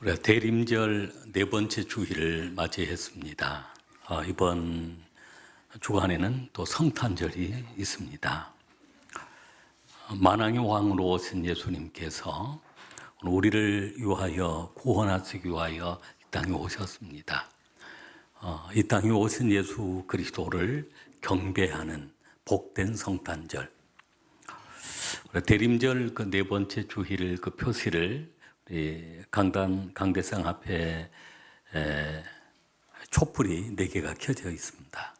우리가 대림절 네 번째 주일을 맞이했습니다. 이번 주간에는 또 성탄절이 있습니다. 만왕의 왕으로 오신 예수님께서 우리를 위하여 구원하시기 위하여 이 땅에 오셨습니다. 이 땅에 오신 예수 그리스도를 경배하는 복된 성탄절. 대림절 그 네 번째 주일 그 표시를 강대상 앞에 촛불이 4개가 켜져 있습니다.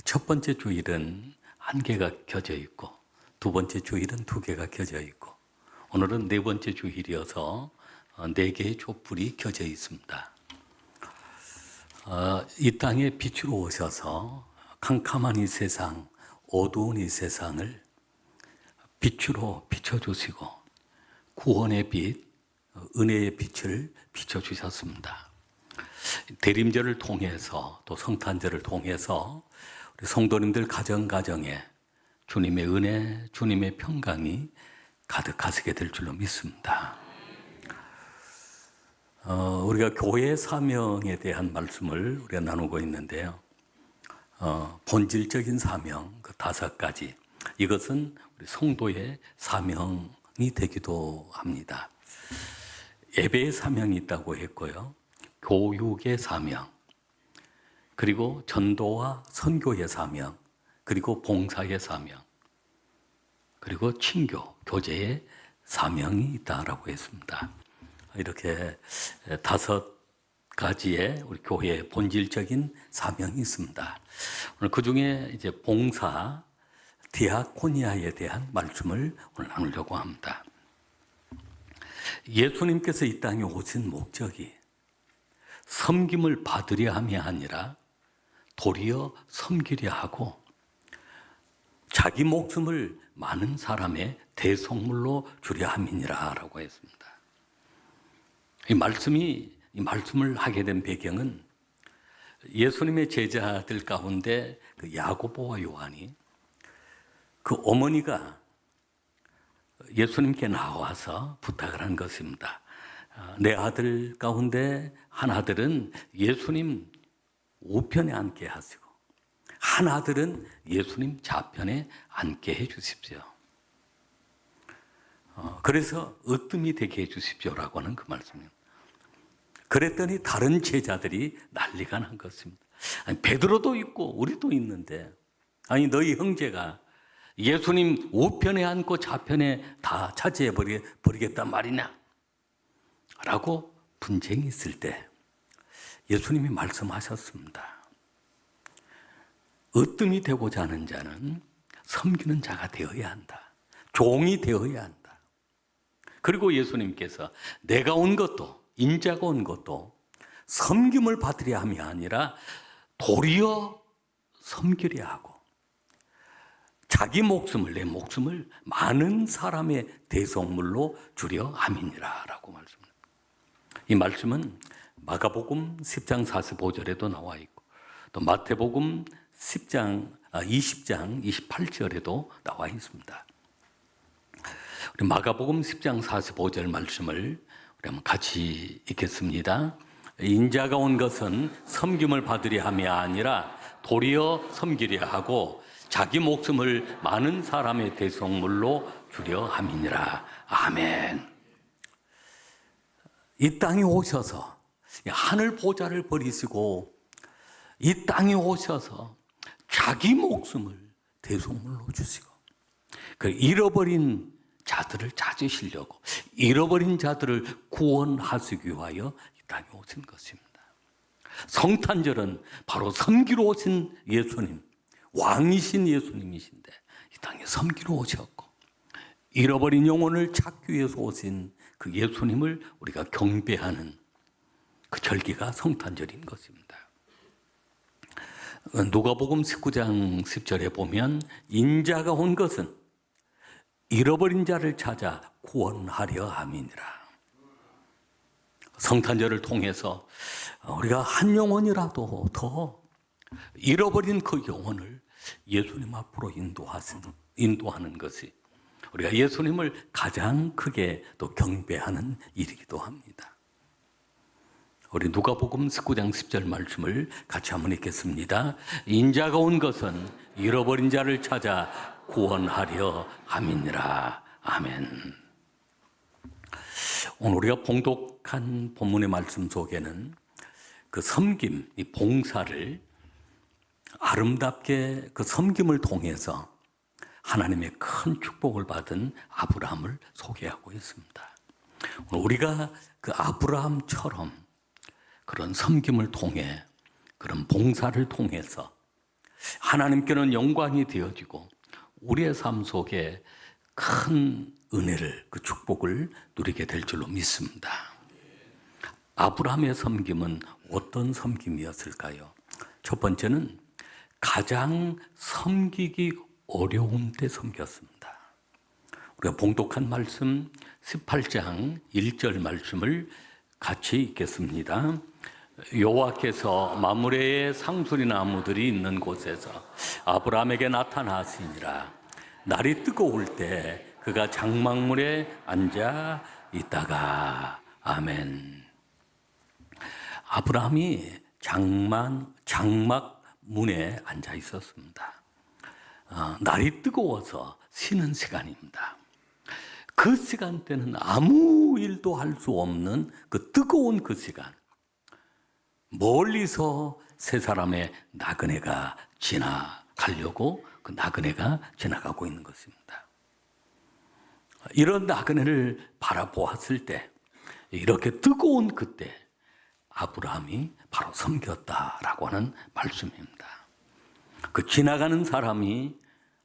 첫 번째 주일은 1개가 켜져 있고 두 번째 주일은 2개가 켜져 있고 오늘은 네 번째 주일이어서 4개의 촛불이 켜져 있습니다. 이 땅에 빛으로 오셔서 캄캄한 이 세상, 어두운 이 세상을 빛으로 비춰주시고 구원의 빛, 은혜의 빛을 비춰주셨습니다. 대림절을 통해서 또 성탄절을 통해서 우리 성도님들 가정가정에 주님의 은혜, 주님의 평강이 가득하시게 될 줄로 믿습니다. 우리가 교회의 사명에 대한 말씀을 우리가 나누고 있는데요. 본질적인 사명, 그 5가지. 이것은 우리 성도의 사명이 되기도 합니다. 예배의 사명이 있다고 했고요. 교육의 사명, 그리고 전도와 선교의 사명, 그리고 봉사의 사명, 그리고 친교, 교제의 사명이 있다라고 했습니다. 이렇게 5가지의 우리 교회의 본질적인 사명이 있습니다. 오늘 그 중에 이제 봉사, 디아코니아에 대한 말씀을 오늘 나누려고 합니다. 예수님께서 이 땅에 오신 목적이 섬김을 받으려 함이 아니라 도리어 섬기려 하고 자기 목숨을 많은 사람의 대속물로 주려 함이니라 라고 했습니다. 이 말씀을 하게 된 배경은 예수님의 제자들 가운데 그 야고보와 요한이 그 어머니가 예수님께 나와서 부탁을 한 것입니다. 내 아들 가운데 한 아들은 예수님 우편에 앉게 하시고 한 아들은 예수님 좌편에 앉게 해 주십시오. 그래서 으뜸이 되게 해 주십시오라고 하는 그 말씀입니다. 그랬더니 다른 제자들이 난리가 난 것입니다. 아니, 베드로도 있고 우리도 있는데 아니 너희 형제가 예수님 우편에 앉고 좌편에 다 차지해 버리겠단 말이냐 라고 분쟁이 있을 때 예수님이 말씀하셨습니다. 으뜸이 되고자 하는 자는 섬기는 자가 되어야 한다. 종이 되어야 한다. 그리고 예수님께서 내가 온 것도 인자가 온 것도 섬김을 받으려 함이 아니라 도리어 섬기려 하고 자기 목숨을, 내 목숨을 많은 사람의 대속물로 주려 함이니라 라고 말씀합니다. 이 말씀은 마가복음 10장 45절에도 나와 있고 또 마태복음 20장 28절에도 나와 있습니다. 우리 마가복음 10장 45절 말씀을 우리 한번 같이 읽겠습니다. 인자가 온 것은 섬김을 받으려 함이 아니라 도리어 섬기려 하고 자기 목숨을 많은 사람의 대속물로 주려 함이니라. 아멘. 이 땅에 오셔서 하늘 보좌를 버리시고 이 땅에 오셔서 자기 목숨을 대속물로 주시고 그 잃어버린 자들을 찾으시려고 잃어버린 자들을 구원하시기 위하여 이 땅에 오신 것입니다. 성탄절은 바로 섬기러 오신 예수님, 왕이신 예수님이신데 이 땅에 섬기러 오셨고 잃어버린 영혼을 찾기 위해서 오신 그 예수님을 우리가 경배하는 그 절기가 성탄절인 것입니다. 누가복음 19장 10절에 보면 인자가 온 것은 잃어버린 자를 찾아 구원하려 함이니라. 성탄절을 통해서 우리가 한 영혼이라도 더 잃어버린 그 영혼을 예수님 앞으로 인도하는 것이 우리가 예수님을 가장 크게 또 경배하는 일이기도 합니다. 우리 누가복음 19장 10절 말씀을 같이 한번 읽겠습니다. 인자가 온 것은 잃어버린 자를 찾아 구원하려 함이니라. 아멘. 오늘 우리가 봉독한 본문의 말씀 속에는 그 섬김, 이 봉사를 아름답게 그 섬김을 통해서 하나님의 큰 축복을 받은 아브라함을 소개하고 있습니다. 우리가 그 아브라함처럼 그런 섬김을 통해, 그런 봉사를 통해서 하나님께는 영광이 되어지고 우리의 삶 속에 큰 은혜를, 그 축복을 누리게 될 줄로 믿습니다. 아브라함의 섬김은 어떤 섬김이었을까요? 첫 번째는 가장 섬기기 어려운 때 섬겼습니다. 우리가 봉독한 말씀 18장 1절 말씀을 같이 읽겠습니다. 여호와께서 마므레의 상수리 나무들이 있는 곳에서 아브라함에게 나타나시니라. 날이 뜨거울 때 그가 장막문에 앉아 있다가. 아멘. 아브라함이 장막문에 앉아 있었습니다. 날이 뜨거워서 쉬는 시간입니다. 그 시간대는 아무 일도 할 수 없는 그 뜨거운 그 시간, 멀리서 세 사람의 나그네가 지나가려고 그 나그네가 지나가고 있는 것입니다. 이런 나그네를 바라보았을 때, 이렇게 뜨거운 그때 아브라함이 바로 섬겼다라고 하는 말씀입니다. 그 지나가는 사람이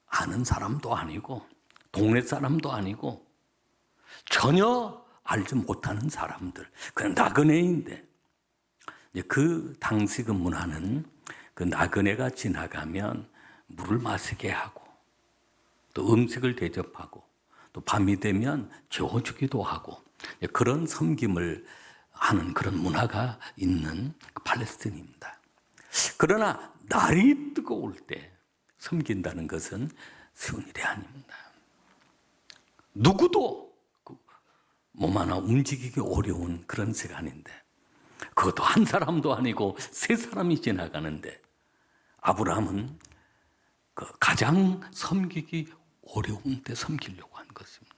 아는 사람도 아니고 동네 사람도 아니고 전혀 알지 못하는 사람들, 그냥 나그네인데, 그 당시 그 문화는 그 나그네가 지나가면 물을 마시게 하고 또 음식을 대접하고 또 밤이 되면 재워주기도 하고 그런 섬김을 하는 그런 문화가 있는 팔레스틴입니다. 그러나 날이 뜨거울 때 섬긴다는 것은 쉬운 일이 아닙니다. 누구도 몸 하나 움직이기 어려운 그런 시간인데, 그것도 한 사람도 아니고 세 사람이 지나가는데 아브라함은 그 가장 섬기기 어려운 때 섬기려고 한 것입니다.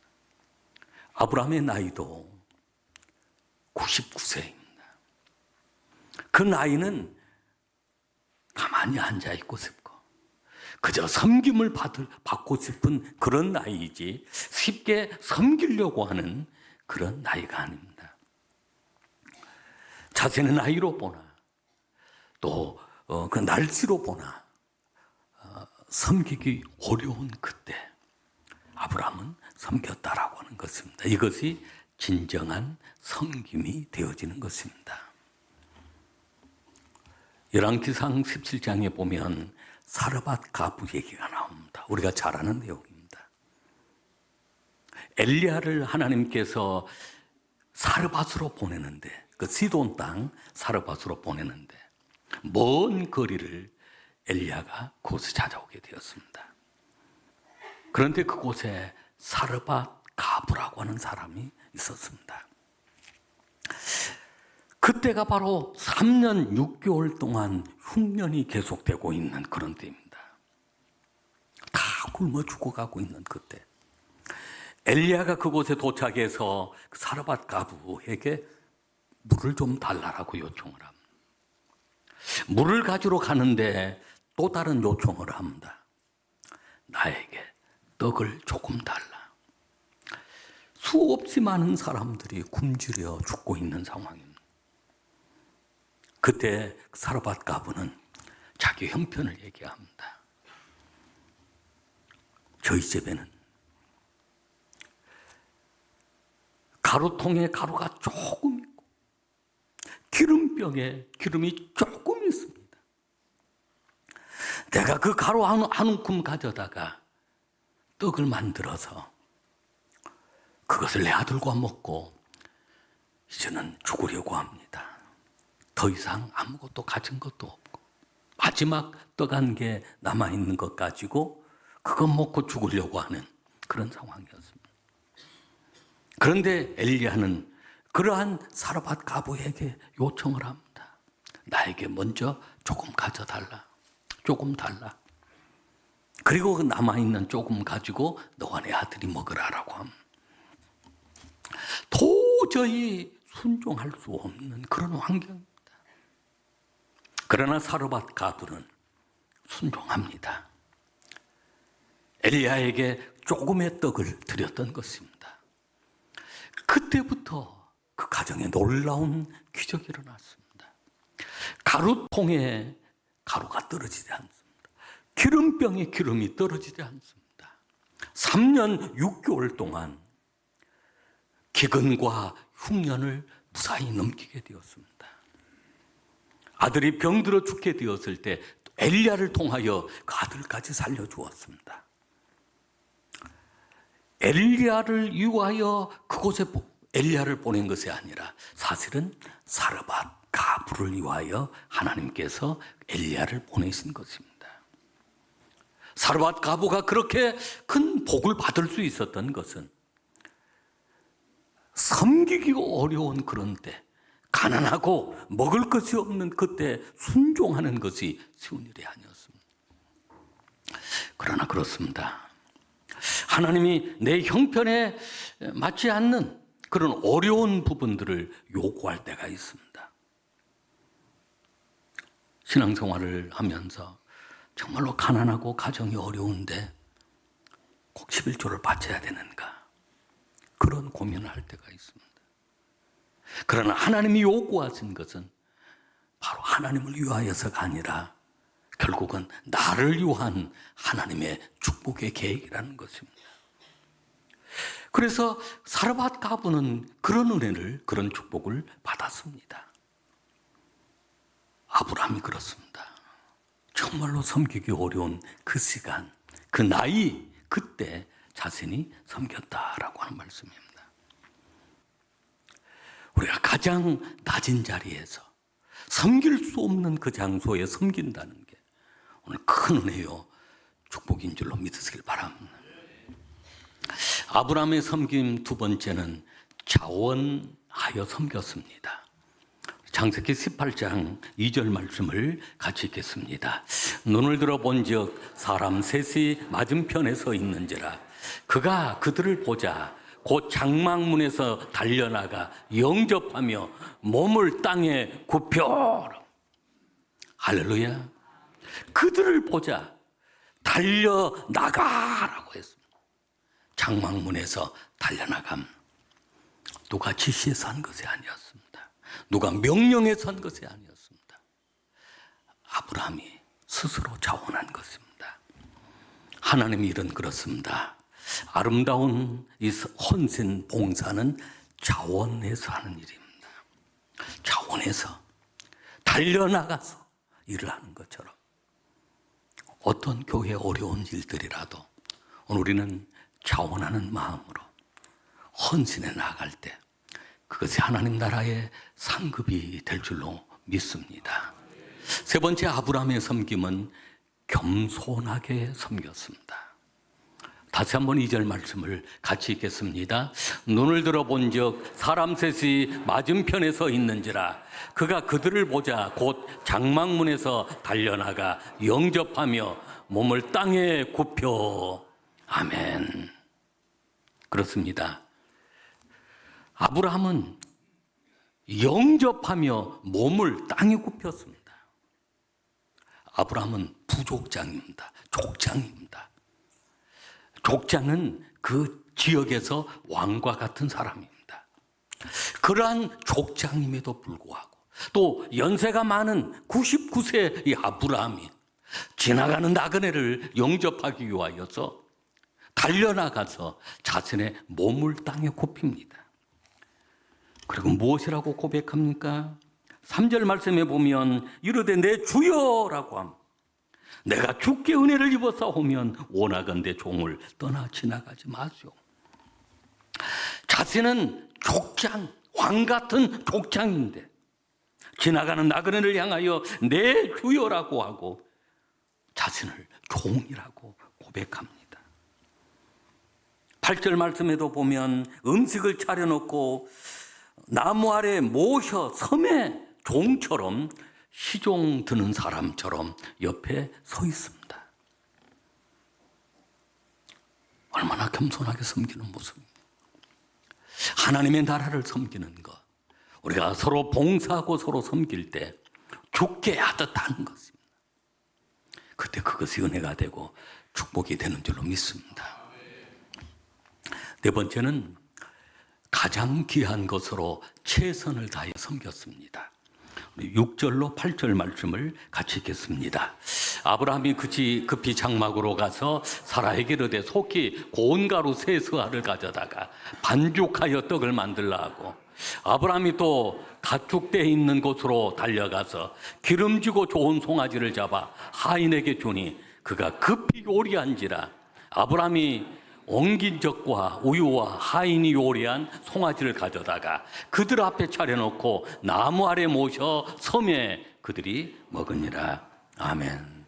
아브라함의 나이도 99세입니다. 그 나이는 가만히 앉아있고 싶고 그저 섬김을 받고 싶은 그런 나이이지 쉽게 섬기려고 하는 그런 나이가 아닙니다. 자신의 나이로 보나 또 그 날씨로 보나 섬기기 어려운 그때 아브라함은 섬겼다라고 하는 것입니다. 이것이 진정한 섬김이 되어지는 것입니다. 열왕기상 17장에 보면 사르밧 가부 얘기가 나옵니다. 우리가 잘 아는 내용입니다. 엘리야를 하나님께서 사르밧으로 보내는데, 그 시돈 땅 사르밧으로 보내는데 먼 거리를 엘리야가 그곳에 찾아오게 되었습니다. 그런데 그곳에 사르밧 가부라고 하는 사람이 있었습니다. 그때가 바로 3년 6개월 동안 흉년이 계속되고 있는 그런 때입니다. 다 굶어 죽어가고 있는 그때 엘리야가 그곳에 도착해서 사르밧 가부에게 물을 좀 달라라고 요청을 합니다. 물을 가지러 가는데 또 다른 요청을 합니다. 나에게 떡을 조금 달라. 수없이 많은 사람들이 굶주려 죽고 있는 상황입니다. 그때 사르밧 가부는 자기 형편을 얘기합니다. 저희 집에는 가루통에 가루가 조금 있고 기름병에 기름이 조금 있습니다. 내가 그 가루 한 움큼 가져다가 떡을 만들어서 그것을 내 아들과 먹고 이제는 죽으려고 합니다. 더 이상 아무것도 가진 것도 없고 마지막 떡 한 개 남아있는 것 가지고 그것 먹고 죽으려고 하는 그런 상황이었습니다. 그런데 엘리야는 그러한 사르밧 가부에게 요청을 합니다. 나에게 먼저 조금 가져달라. 조금 달라. 그리고 그 남아있는 조금 가지고 너와 내 아들이 먹으라라고 합니다. 도저히 순종할 수 없는 그런 환경입니다. 그러나 사르밧 가부는 순종합니다. 엘리야에게 조금의 떡을 드렸던 것입니다. 그때부터 그 가정에 놀라운 기적이 일어났습니다. 가루통에 가루가 떨어지지 않습니다. 기름병에 기름이 떨어지지 않습니다. 3년 6개월 동안 기근과 흉년을 무사히 넘기게 되었습니다. 아들이 병들어 죽게 되었을 때 엘리야를 통하여 그 아들까지 살려주었습니다. 엘리야를 위하여 그곳에 엘리야를 보낸 것이 아니라 사실은 사르밧 가부를 위하여 하나님께서 엘리야를 보내신 것입니다. 사르밧 가부가 그렇게 큰 복을 받을 수 있었던 것은 섬기기가 어려운 그런 때, 가난하고 먹을 것이 없는 그때 순종하는 것이 쉬운 일이 아니었습니다. 그러나 그렇습니다. 하나님이 내 형편에 맞지 않는 그런 어려운 부분들을 요구할 때가 있습니다. 신앙생활을 하면서 정말로 가난하고 가정이 어려운데 꼭 11조를 바쳐야 되는가? 그런 고민을 할 때가 있습니다. 그러나 하나님이 요구하신 것은 바로 하나님을 위하여서가 아니라 결국은 나를 위한 하나님의 축복의 계획이라는 것입니다. 그래서 사르밧 가부는 그런 은혜를, 그런 축복을 받았습니다. 아브라함이 그렇습니다. 정말로 섬기기 어려운 그 시간, 그 나이, 그때 자신이 섬겼다라고 하는 말씀입니다. 우리가 가장 낮은 자리에서 섬길 수 없는 그 장소에 섬긴다는 게 오늘 큰 은혜요, 축복인 줄로 믿으시길 바랍니다. 아브라함의 섬김 두 번째는 자원하여 섬겼습니다. 창세기 18장 2절 말씀을 같이 읽겠습니다. 눈을 들어 본즉 사람 셋이 맞은편에 서 있는지라 그가 그들을 보자 곧 장막문에서 달려나가 영접하며 몸을 땅에 굽혀. 할렐루야. 그들을 보자 달려나가라고 했습니다. 장막문에서 달려나감. 누가 지시해서 한 것이 아니었습니다. 누가 명령해서 한 것이 아니었습니다. 아브라함이 스스로 자원한 것입니다. 하나님의 일은 그렇습니다. 아름다운 이 헌신 봉사는 자원해서 하는 일입니다. 자원해서 달려나가서 일을 하는 것처럼 어떤 교회의 어려운 일들이라도 오늘 우리는 자원하는 마음으로 헌신해 나갈 때 그것이 하나님 나라의 상급이 될 줄로 믿습니다. 세 번째 아브라함의 섬김은 겸손하게 섬겼습니다. 다시 한번 2절 말씀을 같이 읽겠습니다. 눈을 들어 본즉 사람 셋이 맞은편에 서 있는지라 그가 그들을 보자 곧 장막문에서 달려나가 영접하며 몸을 땅에 굽혀. 아멘. 그렇습니다. 아브라함은 영접하며 몸을 땅에 굽혔습니다. 아브라함은 부족장입니다. 족장입니다. 족장은 그 지역에서 왕과 같은 사람입니다. 그러한 족장임에도 불구하고 또 연세가 많은 99세 이 아브라함이 지나가는 나그네를 영접하기 위하여서 달려나가서 자신의 몸을 땅에 굽힙니다. 그리고 무엇이라고 고백합니까? 3절 말씀에 보면 이르되 내 주여라고 합니다. 내가 주께 은혜를 입어사오면 원하건대 종을 떠나 지나가지 마시오. 자신은 족장, 왕 같은 족장인데 지나가는 나그네를 향하여 내 주여라고 하고 자신을 종이라고 고백합니다. 8절 말씀에도 보면 음식을 차려놓고 나무 아래 모셔 섬의 종처럼 시종 드는 사람처럼 옆에 서 있습니다. 얼마나 겸손하게 섬기는 모습입니다. 하나님의 나라를 섬기는 것, 우리가 서로 봉사하고 서로 섬길 때 죽게 하듯 하는 것입니다. 그때 그것이 은혜가 되고 축복이 되는 줄로 믿습니다. 네 번째는 가장 귀한 것으로 최선을 다해 섬겼습니다. 6절로 8절 말씀을 같이 읽겠습니다. 아브라함이 급히 장막으로 가서 사라에게 이르되 속히 고운 가루 세 스아를 가져다가 반죽하여 떡을 만들라 하고, 아브라함이 또 가축대에 있는 곳으로 달려가서 기름지고 좋은 송아지를 잡아 하인에게 주니 그가 급히 요리한지라. 아브라함이 엉긴 젖과 우유와 하인이 요리한 송아지를 가져다가 그들 앞에 차려놓고 나무 아래 모셔 섬에 그들이 먹으니라. 아멘.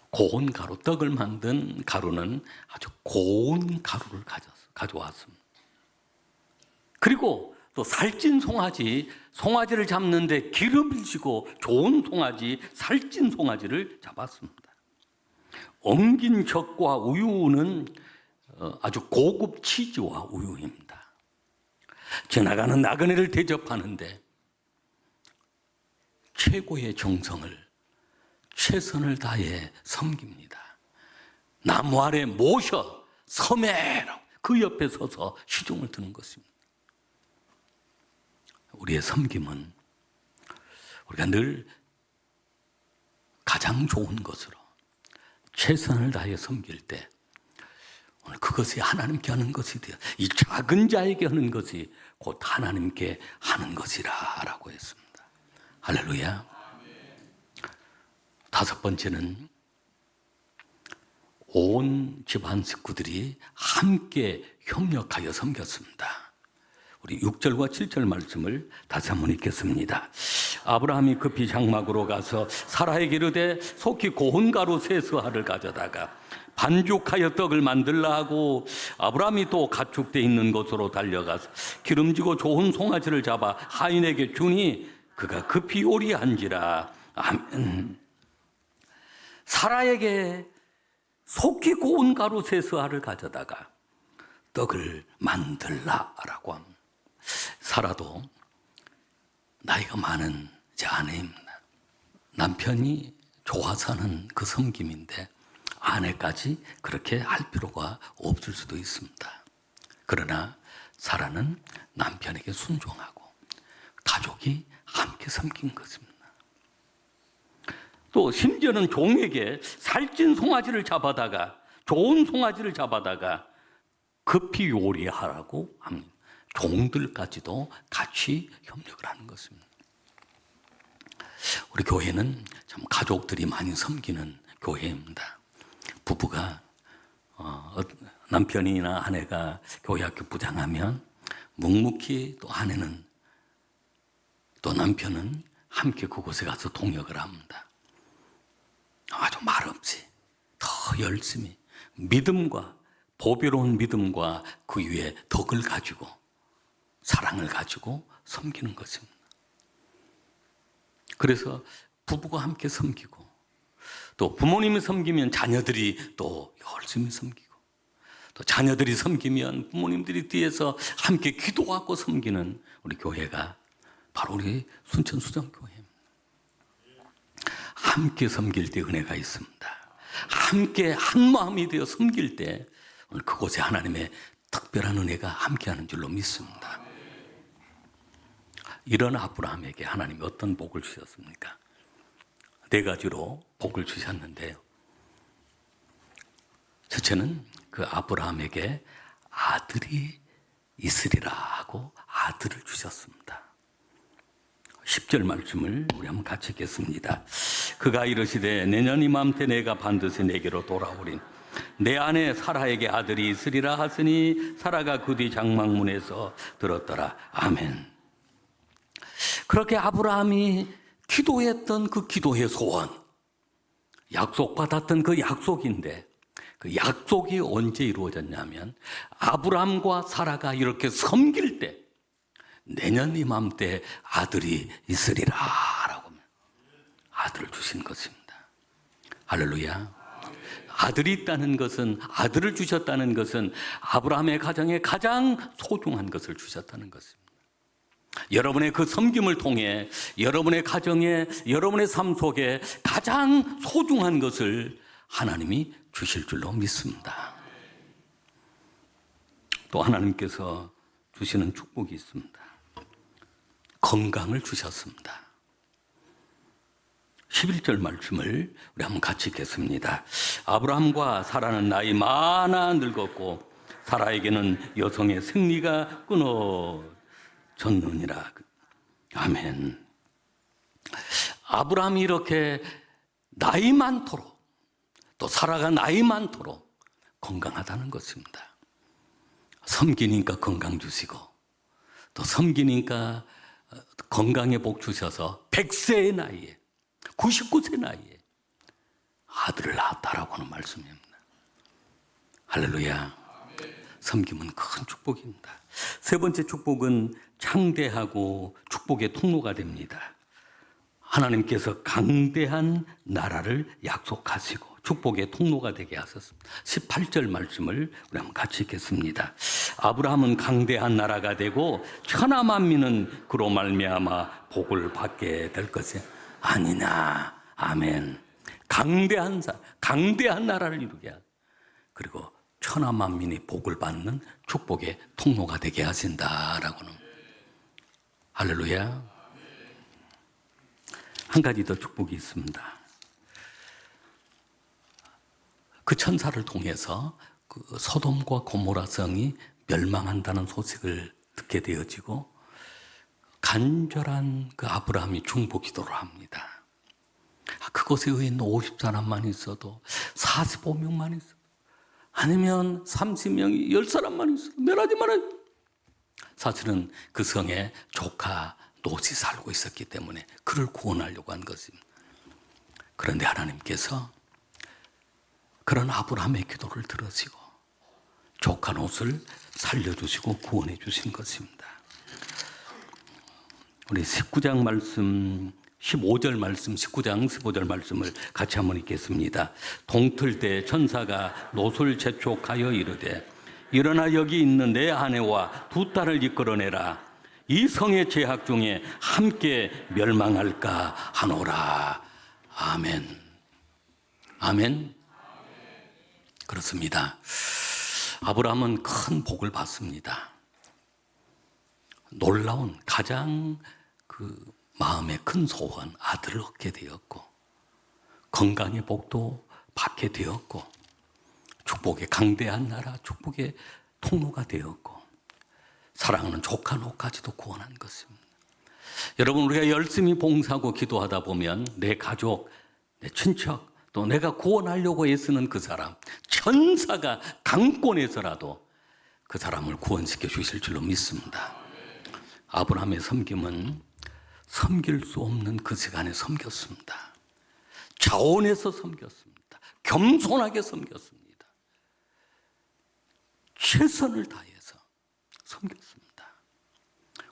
고운 가루, 떡을 만든 가루는 아주 고운 가루를 가져왔습니다. 그리고 또 살찐 송아지를 잡는데 기름을 지고 좋은 송아지, 살찐 송아지를 잡았습니다. 엉긴 젖과 우유는 아주 고급 치즈와 우유입니다. 지나가는 나그네를 대접하는데 최고의 정성을, 최선을 다해 섬깁니다. 나무 아래 모셔 섬에라고 그 옆에 서서 시종을 드는 것입니다. 우리의 섬김은 우리가 늘 가장 좋은 것으로 최선을 다해 섬길 때 오늘 그것이 하나님께 하는 것이 되어 이 작은 자에게 하는 것이 곧 하나님께 하는 것이라고 했습니다. 할렐루야. 다섯 번째는 온 집안 식구들이 함께 협력하여 섬겼습니다. 우리 6절과 7절 말씀을 다시 한번 읽겠습니다. 아브라함이 급히 장막으로 가서 사라에게 이르되 속히 고운 가루 세 스아를 가져다가 반죽하여 떡을 만들라 하고, 아브라함이 또 가축대 있는 곳으로 달려가서 기름지고 좋은 송아지를 잡아 하인에게 주니 그가 급히 요리한지라. 아멘. 사라에게 속히 고운 가루 세 스아를 가져다가 떡을 만들라라고 합니다. 사라도 나이가 많은 제 아내입니다. 남편이 좋아서 하는 그 섬김인데 아내까지 그렇게 할 필요가 없을 수도 있습니다. 그러나 사라는 남편에게 순종하고 가족이 함께 섬긴 것입니다. 또 심지어는 종에게 살찐 송아지를 잡아다가, 좋은 송아지를 잡아다가 급히 요리하라고 합니다. 종들까지도 같이 협력을 하는 것입니다. 우리 교회는 참 가족들이 많이 섬기는 교회입니다. 부부가 남편이나 아내가 교회 학교 부장하면 묵묵히 또 아내는 또 남편은 함께 그곳에 가서 동역을 합니다. 아주 말없이 더 열심히 믿음과 보배로운 믿음과 그 위에 덕을 가지고 사랑을 가지고 섬기는 것입니다. 그래서 부부가 함께 섬기고 또 부모님이 섬기면 자녀들이 또 열심히 섬기고 또 자녀들이 섬기면 부모님들이 뒤에서 함께 기도하고 섬기는 우리 교회가 바로 우리 순천수정교회입니다. 함께 섬길 때 은혜가 있습니다. 함께 한 마음이 되어 섬길 때 오늘 그곳에 하나님의 특별한 은혜가 함께하는 줄로 믿습니다. 이런 아브라함에게 하나님이 어떤 복을 주셨습니까? 네 가지로 복을 주셨는데요. 첫째는 그 아브라함에게 아들이 있으리라 하고 아들을 주셨습니다. 10절 말씀을 우리 한번 같이 읽겠습니다. 그가 이르시되 내년 이맘때 내가 반드시 내게로 돌아오린 내 아내 사라에게 아들이 있으리라 하시니 사라가 그 뒤 장막문에서 들었더라. 아멘. 그렇게 아브라함이 기도했던 그 기도의 소원, 약속받았던 그 약속인데 그 약속이 언제 이루어졌냐면 아브라함과 사라가 이렇게 섬길 때 내년 이맘때 아들이 있으리라 라고 아들을 주신 것입니다. 할렐루야. 아들이 있다는 것은, 아들을 주셨다는 것은 아브라함의 가정에 가장 소중한 것을 주셨다는 것입니다. 여러분의 그 섬김을 통해 여러분의 가정에, 여러분의 삶 속에 가장 소중한 것을 하나님이 주실 줄로 믿습니다. 또 하나님께서 주시는 축복이 있습니다. 건강을 주셨습니다. 11절 말씀을 우리 한번 같이 읽겠습니다. 아브라함과 사라는 나이 많아 늙었고 사라에게는 여성의 생리가 끊어졌느니라. 아멘. 아브라함이 이렇게 나이 많도록, 또 사라가 나이 많도록 건강하다는 것입니다. 섬기니까 건강 주시고, 또 섬기니까 건강의 복 주셔서 100세의 나이에, 99세 나이에 아들을 낳았다라고 하는 말씀입니다. 할렐루야. 섬김은 큰 축복입니다. 세 번째 축복은 창대하고 축복의 통로가 됩니다. 하나님께서 강대한 나라를 약속하시고 축복의 통로가 되게 하셨습니다. 18절 말씀을 우리 한번 같이 읽겠습니다. 아브라함은 강대한 나라가 되고 천하 만민은 그로 말미암아 복을 받게 될 것이 아니냐. 아멘. 강대한 나라를 이루게 하고, 그리고 천하 만민이 복을 받는 축복의 통로가 되게 하신다라고는. 할렐루야. 한 가지 더 축복이 있습니다. 그 천사를 통해서 그 소돔과 고모라 성이 멸망한다는 소식을 듣게 되어지고 간절한 그 아브라함이 중보 기도를 합니다. 그곳에 의인 50사람만 있어도 45명만 있어도 아니면 30명이 10사람만 있어도 멸하지 말아요. 사실은 그 성에 조카 롯이 살고 있었기 때문에 그를 구원하려고 한 것입니다. 그런데 하나님께서 그런 아브라함의 기도를 들으시고 조카 롯을 살려주시고 구원해 주신 것입니다. 우리 19장 말씀, 15절 말씀, 19장 15절 말씀을 같이 한번 읽겠습니다. 동틀 때 천사가 롯을 재촉하여 이르되 일어나 여기 있는 내 아내와 두 딸을 이끌어내라. 이 성의 죄악 중에 함께 멸망할까 하노라. 아멘. 아멘. 그렇습니다. 아브라함은 큰 복을 받습니다. 놀라운 가장 그 마음의 큰 소원, 아들을 얻게 되었고 건강의 복도 받게 되었고 축복의 강대한 나라, 축복의 통로가 되었고 사랑하는 조카 롯까지도 구원한 것입니다. 여러분, 우리가 열심히 봉사하고 기도하다 보면 내 가족, 내 친척, 또 내가 구원하려고 애쓰는 그 사람, 천사가 강권해서라도 그 사람을 구원시켜 주실 줄로 믿습니다. 아브라함의 섬김은 섬길 수 없는 그 시간에 섬겼습니다. 자원해서 섬겼습니다. 겸손하게 섬겼습니다. 최선을 다해서 섬겼습니다.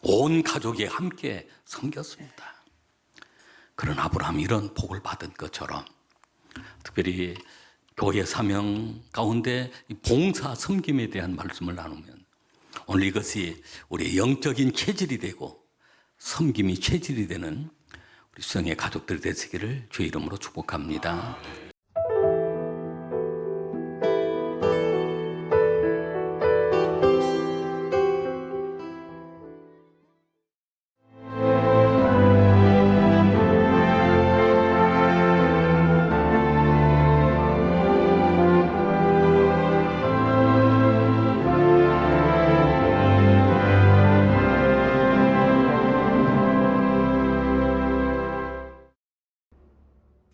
온 가족이 함께 섬겼습니다. 그런 아브라함이 이런 복을 받은 것처럼 특별히 교회 사명 가운데 봉사 섬김에 대한 말씀을 나누면 오늘 이것이 우리의 영적인 체질이 되고 섬김이 체질이 되는 우리 수영의 가족들 되시기를 주의 이름으로 축복합니다.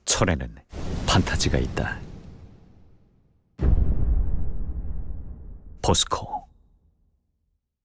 철에는 판타지가 있다. 포스코